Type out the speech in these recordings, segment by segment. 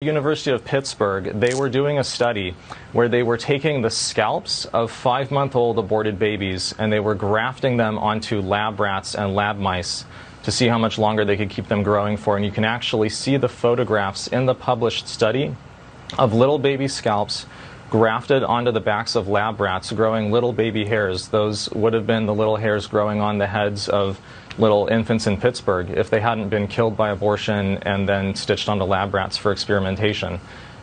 University of Pittsburgh, they were doing a study where they were taking the scalps of 5-month-old aborted babies and they were grafting them onto lab rats and lab mice to see how much longer they could keep them growing for. And you can actually see the photographs in the published study of little baby scalps grafted onto the backs of lab rats, growing little baby hairs. Those would have been the little hairs growing on the heads of little infants in Pittsburgh if they hadn't been killed by abortion and then stitched onto lab rats for experimentation.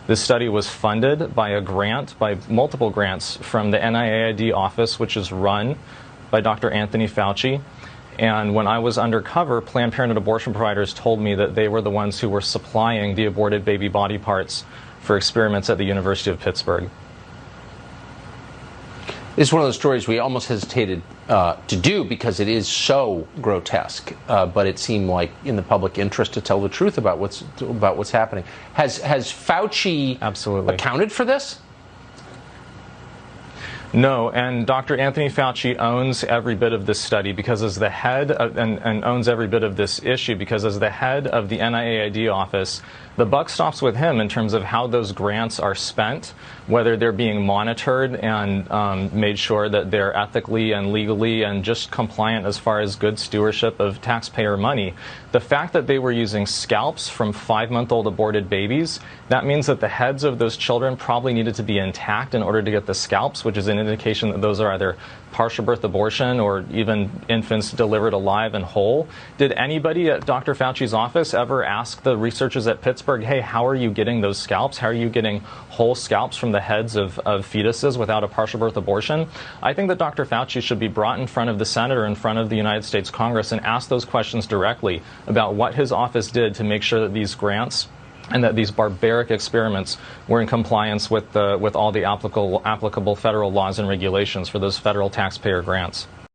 This study was funded by a grant, by multiple grants from the NIAID office, which is run by Dr. Anthony Fauci. And when I was undercover, Planned Parenthood abortion providers told me that they were the ones who were supplying the aborted baby body parts for experiments at the University of Pittsburgh. It's one of those stories we almost hesitated to do because it is so grotesque, but it seemed like in the public interest to tell the truth about what's happening. Has Fauci accounted for this? No, and Dr. Anthony Fauci owns every bit of this study because as the head of, and owns every bit of this issue because as the head of the NIAID office, the buck stops with him in terms of how those grants are spent, whether they're being monitored and made sure that they're ethically and legally and just compliant as far as good stewardship of taxpayer money. The fact that they were using scalps from 5-month-old aborted babies, that means that the heads of those children probably needed to be intact in order to get the scalps, which is an indication that those are either partial birth abortion or even infants delivered alive and whole. Did anybody at Dr. Fauci's office ever ask the researchers at Pittsburgh, hey, how are you getting those scalps? How are you getting whole scalps from the heads of fetuses without a partial birth abortion? I think that Dr. Fauci should be brought in front of the Senate or in front of the United States Congress and ask those questions directly about what his office did to make sure that these grants and that these barbaric experiments were in compliance with all the applicable federal laws and regulations for those federal taxpayer grants.